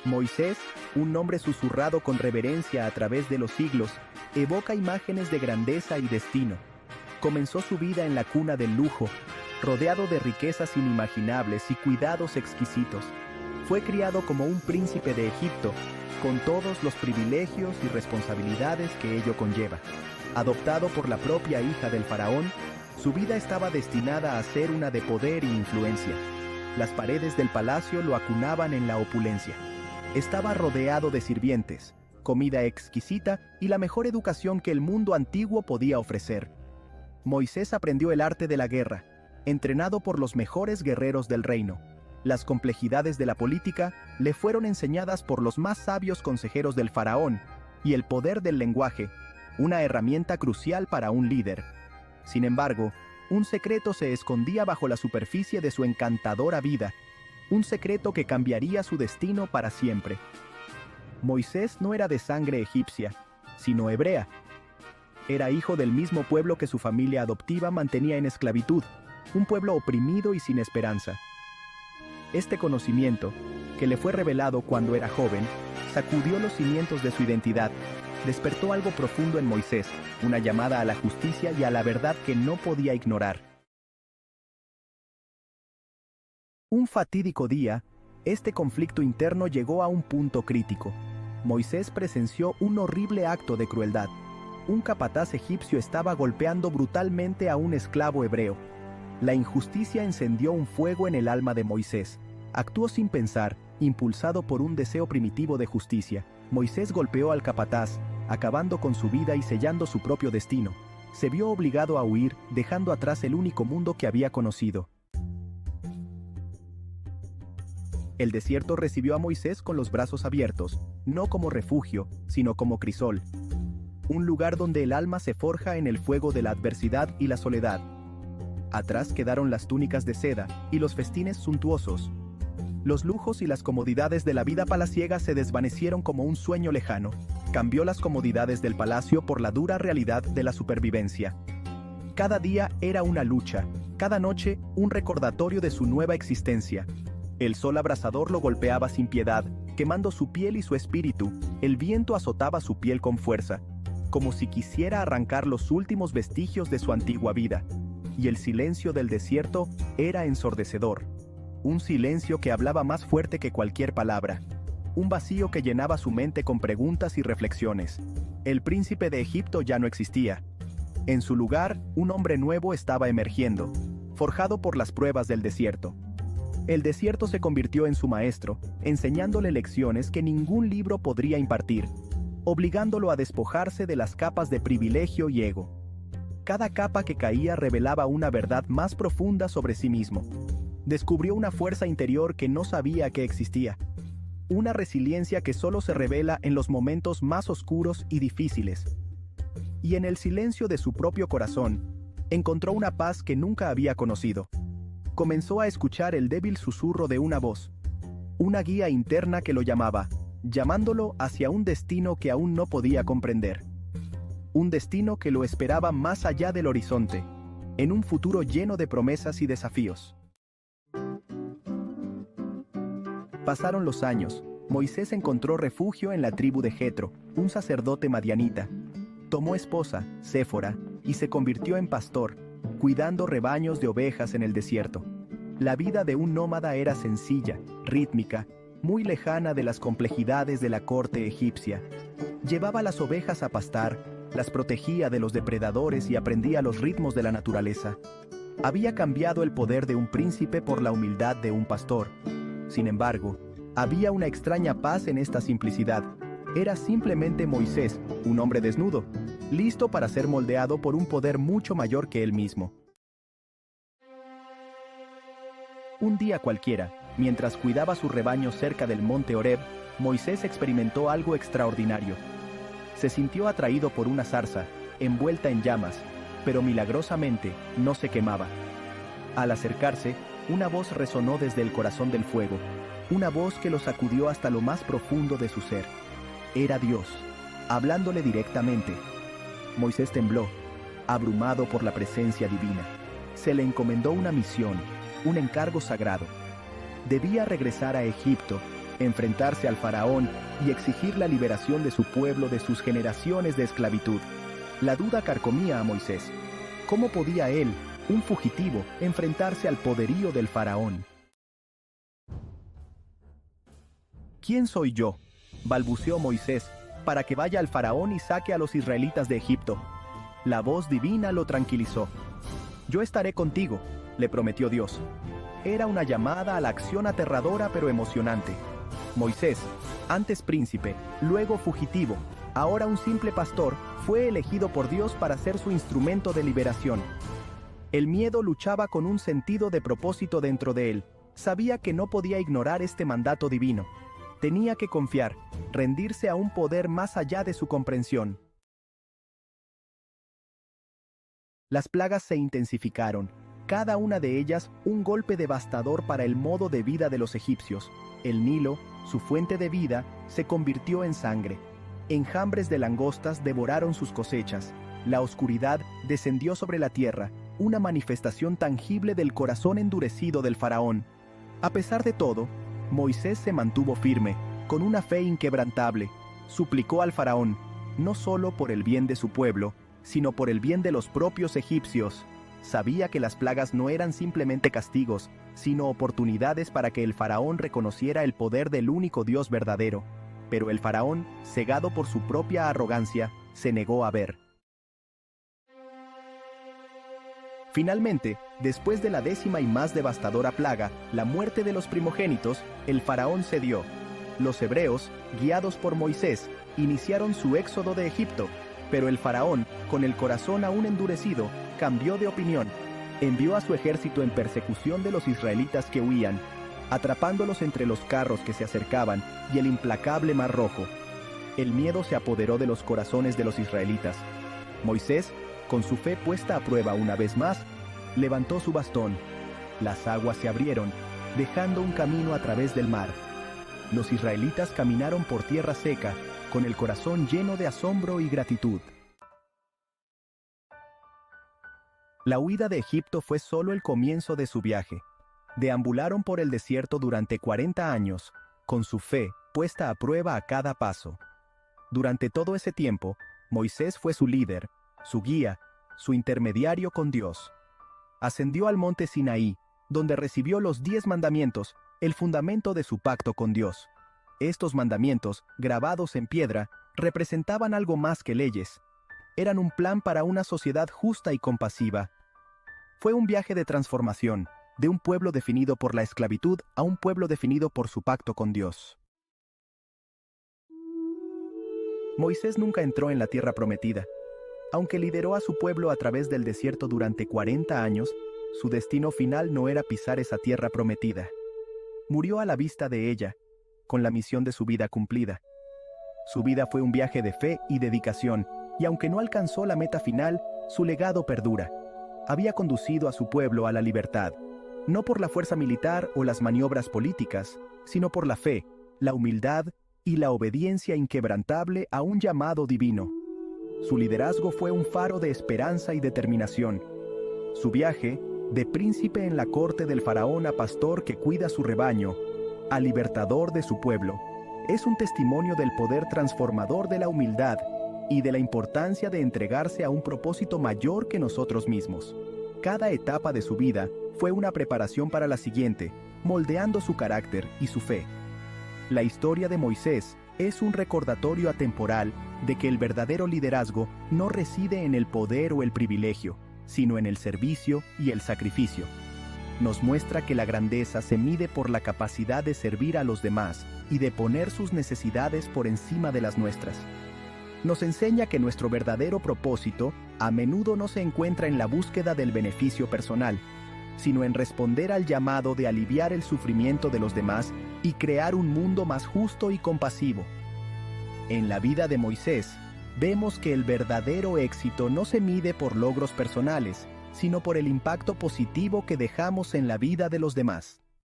Moisés, un nombre susurrado con reverencia a través de los siglos, evoca imágenes de grandeza y destino. Comenzó su vida en la cuna del lujo, rodeado de riquezas inimaginables y cuidados exquisitos. Fue criado como un príncipe de Egipto, con todos los privilegios y responsabilidades que ello conlleva. Adoptado por la propia hija del faraón, su vida estaba destinada a ser una de poder y influencia. Las paredes del palacio lo acunaban en la opulencia. Estaba rodeado de sirvientes, comida exquisita y la mejor educación que el mundo antiguo podía ofrecer. Moisés aprendió el arte de la guerra, entrenado por los mejores guerreros del reino. Las complejidades de la política le fueron enseñadas por los más sabios consejeros del faraón, y el poder del lenguaje, una herramienta crucial para un líder. Sin embargo, un secreto se escondía bajo la superficie de su encantadora vida, un secreto que cambiaría su destino para siempre. Moisés no era de sangre egipcia, sino hebrea. Era hijo del mismo pueblo que su familia adoptiva mantenía en esclavitud, un pueblo oprimido y sin esperanza. Este conocimiento, que le fue revelado cuando era joven, sacudió los cimientos de su identidad, despertó algo profundo en Moisés, una llamada a la justicia y a la verdad que no podía ignorar. Un fatídico día, este conflicto interno llegó a un punto crítico. Moisés presenció un horrible acto de crueldad. Un capataz egipcio estaba golpeando brutalmente a un esclavo hebreo. La injusticia encendió un fuego en el alma de Moisés. Actuó sin pensar, impulsado por un deseo primitivo de justicia. Moisés golpeó al capataz, acabando con su vida y sellando su propio destino. Se vio obligado a huir, dejando atrás el único mundo que había conocido. El desierto recibió a Moisés con los brazos abiertos, no como refugio, sino como crisol. Un lugar donde el alma se forja en el fuego de la adversidad y la soledad. Atrás quedaron las túnicas de seda y los festines suntuosos. Los lujos y las comodidades de la vida palaciega se desvanecieron como un sueño lejano. Cambió las comodidades del palacio por la dura realidad de la supervivencia. Cada día era una lucha, cada noche un recordatorio de su nueva existencia. El sol abrasador lo golpeaba sin piedad, quemando su piel y su espíritu. El viento azotaba su piel con fuerza, como si quisiera arrancar los últimos vestigios de su antigua vida. Y el silencio del desierto era ensordecedor. Un silencio que hablaba más fuerte que cualquier palabra. Un vacío que llenaba su mente con preguntas y reflexiones. El príncipe de Egipto ya no existía. En su lugar, un hombre nuevo estaba emergiendo, forjado por las pruebas del desierto. El desierto se convirtió en su maestro, enseñándole lecciones que ningún libro podría impartir, obligándolo a despojarse de las capas de privilegio y ego. Cada capa que caía revelaba una verdad más profunda sobre sí mismo. Descubrió una fuerza interior que no sabía que existía. Una resiliencia que solo se revela en los momentos más oscuros y difíciles. Y en el silencio de su propio corazón, encontró una paz que nunca había conocido. Comenzó a escuchar el débil susurro de una voz. Una guía interna que lo llamaba, llamándolo hacia un destino que aún no podía comprender. Un destino que lo esperaba más allá del horizonte, en un futuro lleno de promesas y desafíos. Pasaron los años. Moisés encontró refugio en la tribu de Jetro, un sacerdote madianita. Tomó esposa, Séfora, y se convirtió en pastor, cuidando rebaños de ovejas en el desierto. La vida de un nómada era sencilla, rítmica, muy lejana de las complejidades de la corte egipcia. Llevaba las ovejas a pastar, las protegía de los depredadores y aprendía los ritmos de la naturaleza. Había cambiado el poder de un príncipe por la humildad de un pastor. Sin embargo, había una extraña paz en esta simplicidad. Era simplemente Moisés, un hombre desnudo, listo para ser moldeado por un poder mucho mayor que él mismo. Un día cualquiera, mientras cuidaba su rebaño cerca del monte Horeb, Moisés experimentó algo extraordinario. Se sintió atraído por una zarza, envuelta en llamas, pero milagrosamente no se quemaba. Al acercarse, una voz resonó desde el corazón del fuego, una voz que lo sacudió hasta lo más profundo de su ser. Era Dios, hablándole directamente. Moisés tembló, abrumado por la presencia divina. Se le encomendó una misión, un encargo sagrado. Debía regresar a Egipto, enfrentarse al faraón y exigir la liberación de su pueblo de sus generaciones de esclavitud. La duda carcomía a Moisés. ¿Cómo podía él, un fugitivo, enfrentarse al poderío del faraón? ¿Quién soy yo?, balbuceó Moisés, para que vaya al faraón y saque a los israelitas de Egipto. La voz divina lo tranquilizó. Yo estaré contigo, le prometió Dios. Era una llamada a la acción aterradora pero emocionante. Moisés, antes príncipe, luego fugitivo, ahora un simple pastor, fue elegido por Dios para ser su instrumento de liberación. El miedo luchaba con un sentido de propósito dentro de él. Sabía que no podía ignorar este mandato divino. Tenía que confiar, rendirse a un poder más allá de su comprensión. Las plagas se intensificaron, cada una de ellas un golpe devastador para el modo de vida de los egipcios. El Nilo, su fuente de vida, se convirtió en sangre. Enjambres de langostas devoraron sus cosechas. La oscuridad descendió sobre la tierra, una manifestación tangible del corazón endurecido del faraón. A pesar de todo, Moisés se mantuvo firme, con una fe inquebrantable. Suplicó al faraón, no solo por el bien de su pueblo, sino por el bien de los propios egipcios. Sabía que las plagas no eran simplemente castigos, sino oportunidades para que el faraón reconociera el poder del único Dios verdadero. Pero el faraón, cegado por su propia arrogancia, se negó a ver. Finalmente, después de la 10ª y más devastadora plaga, la muerte de los primogénitos, el faraón cedió. Los hebreos, guiados por Moisés, iniciaron su éxodo de Egipto, pero el faraón, con el corazón aún endurecido, cambió de opinión. Envió a su ejército en persecución de los israelitas que huían, atrapándolos entre los carros que se acercaban y el implacable Mar Rojo. El miedo se apoderó de los corazones de los israelitas. Moisés, con su fe puesta a prueba una vez más, levantó su bastón. Las aguas se abrieron, dejando un camino a través del mar. Los israelitas caminaron por tierra seca, con el corazón lleno de asombro y gratitud. La huida de Egipto fue solo el comienzo de su viaje. Deambularon por el desierto durante 40 años, con su fe puesta a prueba a cada paso. Durante todo ese tiempo, Moisés fue su líder, su guía, su intermediario con Dios. Ascendió al monte Sinaí, donde recibió los 10 mandamientos, el fundamento de su pacto con Dios. Estos mandamientos, grabados en piedra, representaban algo más que leyes. Eran un plan para una sociedad justa y compasiva. Fue un viaje de transformación, de un pueblo definido por la esclavitud a un pueblo definido por su pacto con Dios. Moisés nunca entró en la tierra prometida. Aunque lideró a su pueblo a través del desierto durante 40 años, su destino final no era pisar esa tierra prometida. Murió a la vista de ella, con la misión de su vida cumplida. Su vida fue un viaje de fe y dedicación, y aunque no alcanzó la meta final, su legado perdura. Había conducido a su pueblo a la libertad, no por la fuerza militar o las maniobras políticas, sino por la fe, la humildad y la obediencia inquebrantable a un llamado divino. Su liderazgo fue un faro de esperanza y determinación. Su viaje, de príncipe en la corte del faraón a pastor que cuida su rebaño, a libertador de su pueblo, es un testimonio del poder transformador de la humildad y de la importancia de entregarse a un propósito mayor que nosotros mismos. Cada etapa de su vida fue una preparación para la siguiente, moldeando su carácter y su fe. La historia de Moisés es un recordatorio atemporal de que el verdadero liderazgo no reside en el poder o el privilegio, sino en el servicio y el sacrificio. Nos muestra que la grandeza se mide por la capacidad de servir a los demás y de poner sus necesidades por encima de las nuestras. Nos enseña que nuestro verdadero propósito a menudo no se encuentra en la búsqueda del beneficio personal, sino en responder al llamado de aliviar el sufrimiento de los demás y crear un mundo más justo y compasivo. En la vida de Moisés, vemos que el verdadero éxito no se mide por logros personales, sino por el impacto positivo que dejamos en la vida de los demás.